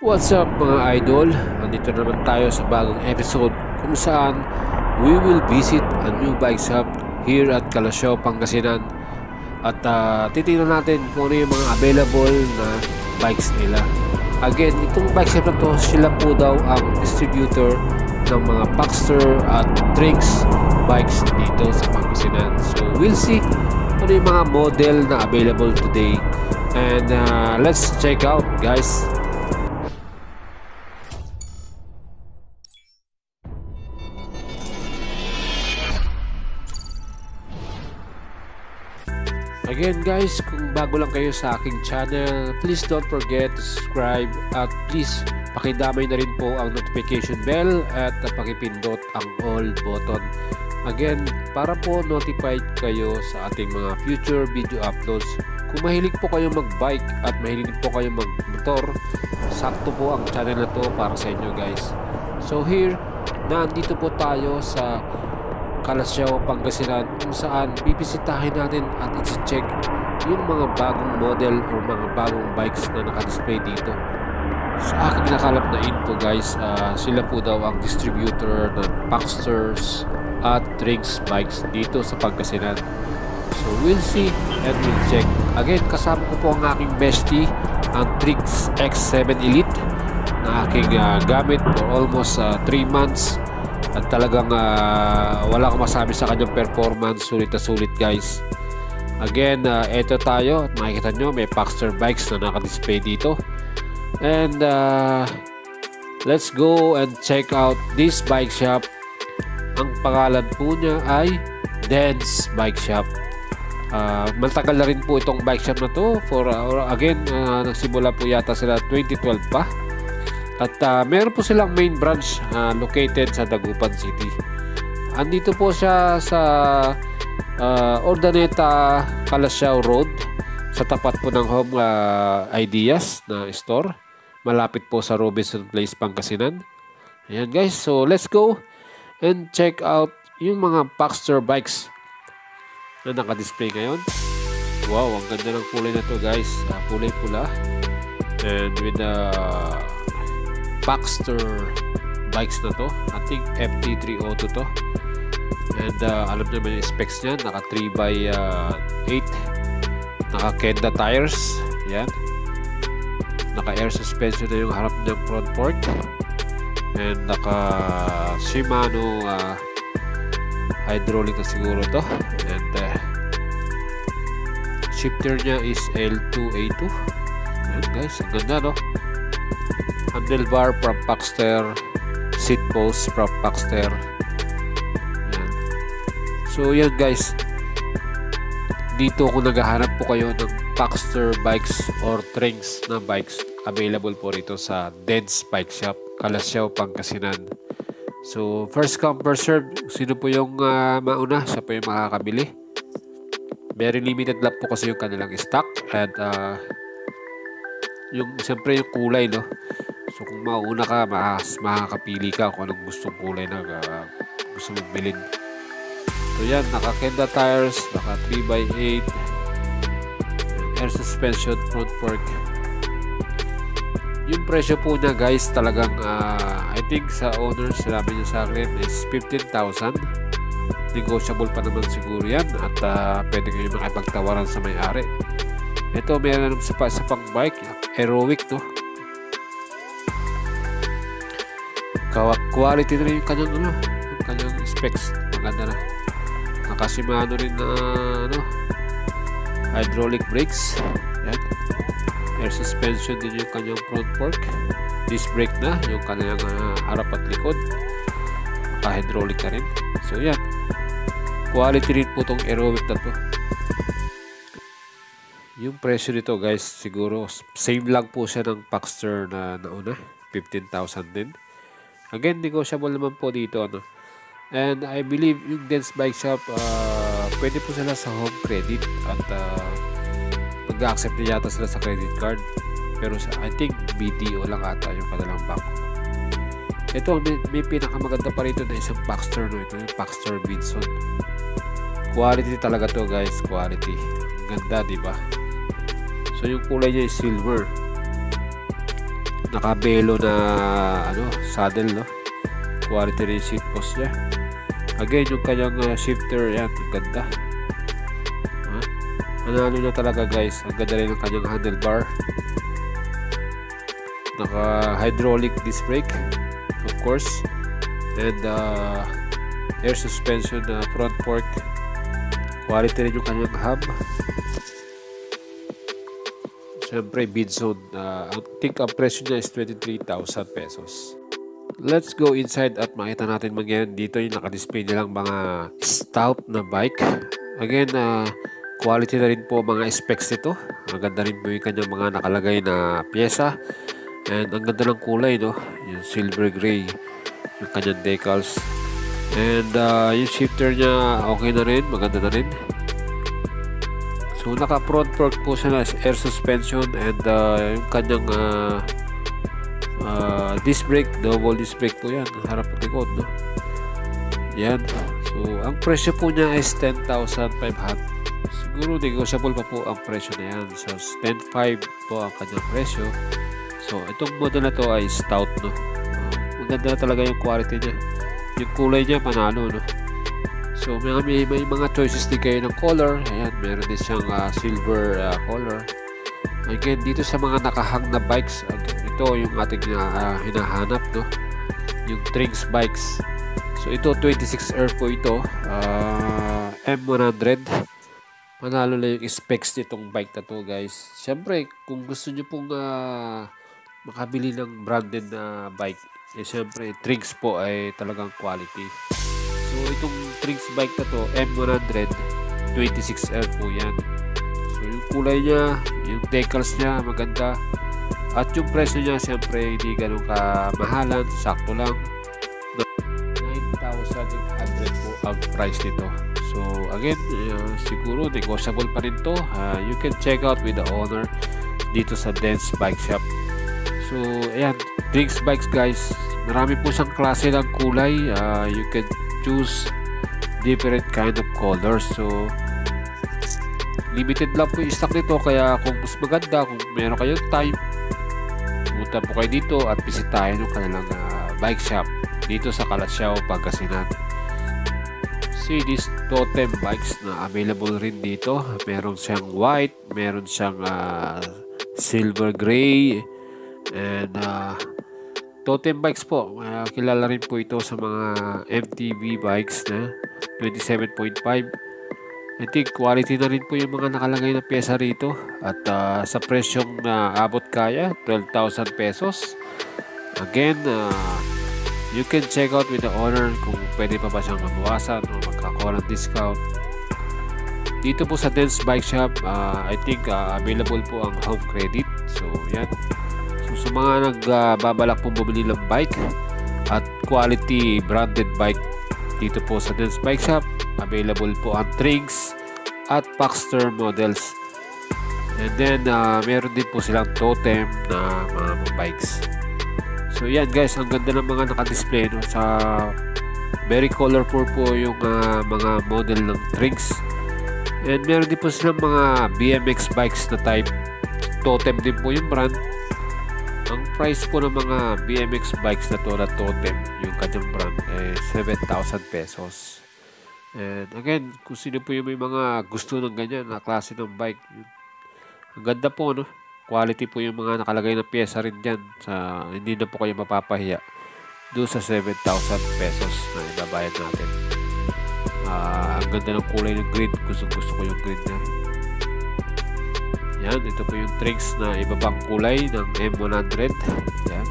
What's up mga idol? Andito naman tayo sa bagong episode kung saan we will visit a new bike shop here at Calasiao, Pangasinan. At titingnan natin kung ano yung mga available na bikes nila. Again, itong bike shop na to, sila po daw ang distributor ng mga Paxter at Trinks bikes dito sa Pangasinan. So we'll see ano yung mga model na available today. And let's check out, guys. Again guys, kung bago lang kayo sa aking channel, please don't forget to subscribe at please pakidamay na rin po ang notification bell at pakipindot ang all button. Again, para po notified kayo sa ating mga future video uploads. Kung mahilig po kayo mag-bike at mahilig po kayo mag-motor, sakto po ang channel na to para sa inyo guys. So here, nandito po tayo sa Calasiao, Pangasinan, kung saan bibisitahin natin at i-check yung mga bagong model o mga bagong bikes na naka-display dito. Sa aking nakalap na info guys, sila po daw ang distributor ng Paxters at Trinks bikes dito sa Pangasinan. So we'll see and we'll check. Again, kasama ko po ang aking bestie, ang Trinks X7 Elite na aking gamit for almost 3 months. At talagang wala akong masabi sa kanyang performance, sulit na sulit guys. Again, eto tayo at makikita nyo may Paxter bikes na naka-display dito. And let's go and check out this bike shop. Ang pangalan po niya ay Dance Bike Shop. Matagal na rin po itong bike shop na to. Again, nagsimula po yata sila 2012 pa. At meron po silang main branch located sa Dagupan City. Andito po siya sa Urdaneta, Calasiao Road, sa tapat po ng Home Ideas na store. Malapit po sa Robinson Place, Pangasinan. Ayan guys, so let's go and check out yung mga Paxter bikes na naka-display ngayon. Wow, ang ganda ng kulay na to guys. Kulay pula. And with the Paxter bikes na to, I think FT302 to. And alam nyo ba yung specs niya, naka 3x8, naka Kenda tires, yan, naka air suspension na yung harap ng front fork, and naka Shimano hydraulic na siguro to. And shifter niya is L2A2. Yan guys, ang ganda no. Handlebar from Paxter, seat post from Paxter. Yan. So yan guys, dito kung naghahanap po kayo ng Paxter bikes or Trinks na bikes, available po rito sa Dance Bike Shop, Calasiao, Pangasinan. So first come first serve, sino po yung mauna, siya po yung makakabili. Very limited lang po kasi yung kanilang stock. And yung siyempre yung kulay no. So kung mauna ka, makakapili ka kung anong gustong kulay na gusto mong bilhin. So yan, naka Kenda tires, naka 3x8, air suspension, front fork. Yung presyo po niya guys, talagang I think sa owner, sinabi niya sa akin is 15,000. Negotiable pa naman siguro yan. At pwede kayo makipagtawaran sa may-ari. Ito, meron sa pang bike, Heroic no. Quality na rin yung kanyang specs. Maganda na. Naka-Shimano rin na hydraulic brakes. Yan. Air suspension din yung kanyang front fork. Disc brake na yung kanyang harap at likod. Naka-hydraulic na rin. So yan. Quality rin po itong Heroic na to. Yung presyo nito guys, siguro same lang po siya ng Paxter na nauna. 15,000 din. Again, negotiable naman po dito ano. And I believe yung Dance Bike Shop, pwede po sila sa home credit at mag-accept na yata sila sa credit card. Pero I think BDO lang ata yung kanilang bank. Ito, may pinakamaganda pa rito na isang Paxter no. Ito yung Paxter Vinson. Quality talaga to guys, quality. Ang ganda, di ba? So yung kulay niya is silver. nakabelo na saddle, no? Quality rin seat post niya. Again, yung kanyang shifter, yan, ang ganda. Manalo na talaga guys. Ang ganda rin ng kanyang handlebar. Naka hydraulic disc brake, of course, and air suspension front fork. Quality rin yung kanyang hub. Siyempre bid zone. Ang think ang presyo niya is 23,000 pesos. Let's go inside at makita natin ngayon dito yung naka-display nilang mga stout na bike. Again, quality na rin po mga specs nito. Maganda rin po yung kanyang mga nakalagay na pyesa. And ang ganda ng kulay, no? Yung silver gray, yung kanyang decals. And yung shifter niya okay na rin, maganda na rin. So naka front fork po siya na air suspension, and yung kanyang disc brake, double disc brake po yan, harap at likod, no? Yan. So ang presyo po niya is 10,500. Siguro negotiable pa po ang presyo na yan. So 10,500 po ang kanyang presyo. So itong model na to ay stout, no? Maganda na talaga yung quality niya. Yung kulay niya panalo, no? So may mga choices din kayo ng color. Ayan, meron din siyang silver color. Again, dito sa mga nakahang na bikes, ito yung ating hinahanap, no? Yung Trings bikes. So ito 26R po ito, M100. Manalo na yung specs nitong bike na to guys. Siyempre kung gusto nyo pong makabili ng branded na bike, siyempre Trings po ay talagang quality. So itong Trings bike na to, M100 26R po yan. So yung kulay niya, yung decals niya maganda, at yung presyo niya siyempre hindi ganun kamahalan, sakto lang. 9,800 po ang price nito. So again, siguro negotiable pa rin to. You can check out with the owner dito sa Dance Bike Shop. So ayan, Trings bikes guys, marami po siyang klase ng kulay. You can choose different kind of colors. So limited lang po yung stock nito, kaya kung mas maganda, kung meron kayong time, pumunta po kayo dito at bisitahin yung kanilang bike shop dito sa Calasiao, Pangasinan. See these totem bikes na available rin dito. Meron siyang white, meron siyang silver gray, and totem bikes po. Kilala rin po ito sa mga MTB bikes na 27.5. I think quality na rin po yung mga nakalagay na pyesa rito. At sa presyong abot kaya, 12,000 pesos. Again, you can check out with the owner kung pwede pa ba siyang mabawasan o magkakaroon ng discount. Dito po sa Dance Bike Shop, I think available po ang home credit. So yan. So sa mga nagbabalak pong bumili ng bike at quality branded bike, dito po sa Dance Bike Shop, available po ang Trings at Paxter models. And then meron din po silang totem na mga bikes. So yan guys, ang ganda ng mga naka-display, no? Sa very colorful po yung mga model ng Trings. And meron din po silang mga BMX bikes na type. Totem din po yung brand. Ang price po ng mga BMX bikes na to na Totem, yung kanyang brand, ay 7,000 pesos. And again, kung sino po yung may mga gusto ng ganyan na klase ng bike, ang ganda po, no? Quality po yung mga nakalagay na pyesa rin dyan. Hindi na po kayo mapapahiya doon sa 7,000 pesos na ibabayad natin. Ang ganda ng kulay ng grid. Gusto ko yung grid na. Yan, ito po yung Trings na ibabang kulay ng M100. Yan.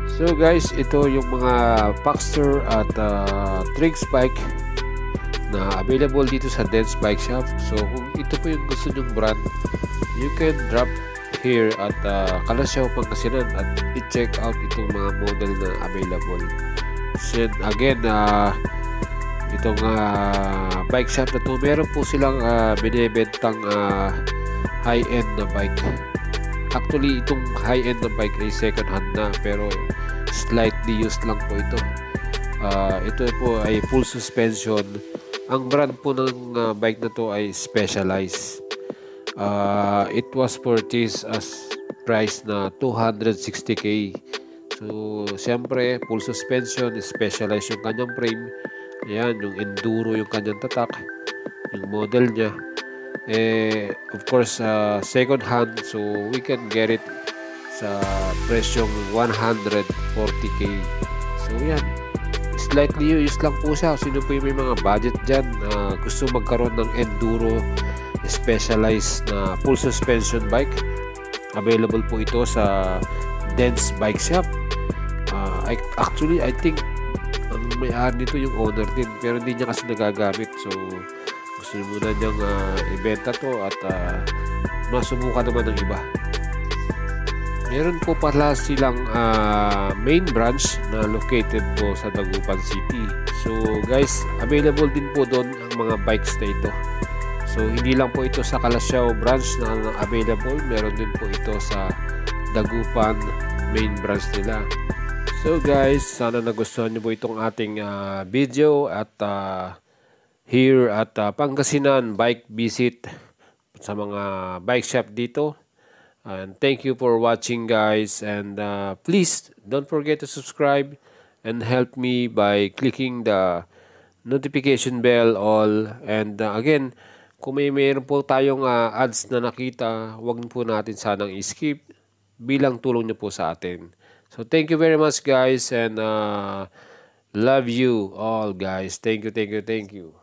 So guys, ito yung mga Paxter at Trings bike na available dito sa Dance Bike Shop. So kung ito po yung gusto nyong brand, you can drop here at Calasiao, Pangasinan at i-check out itong mga model na available. So again, itong bike shop na to, meron po silang binibentang high-end na bike. Actually, itong high-end na bike ay second hand na, pero slightly used lang po ito. Ito po ay full suspension. Ang brand po ng bike na to ay Specialized. It was purchased as price na 260k. So siyempre full suspension, specialized yung kanyang frame. Ayan, yung enduro yung kanyang tatak, yung model niya. Of course, second hand, so we can get it sa presyong 140k. So yan, slightly used lang po siya. Sino po yung may mga budget dyan na gusto magkaroon ng enduro specialized na full suspension bike, available po ito sa Dense Bike Shop. Actually, I think ang may-ari nito yung owner din, pero hindi niya kasi nagagamit. So gusto muna niyang ibenta to at masubukan naman ng iba. Meron po pala silang main branch na located po sa Dagupan City. So guys, available din po doon ang mga bikes na ito. So hindi lang po ito sa Calasiao branch na available, meron din po ito sa Dagupan main branch nila. So guys, sana nagustuhan niyo po itong ating video at here at Pangasinan bike visit sa mga bike shop dito. And thank you for watching guys, and please don't forget to subscribe and help me by clicking the notification bell all. And again, kung mayroon po tayong ads na nakita, wag po natin sanang i-skip bilang tulong niyo po sa atin. So thank you very much guys, and love you all guys. Thank you.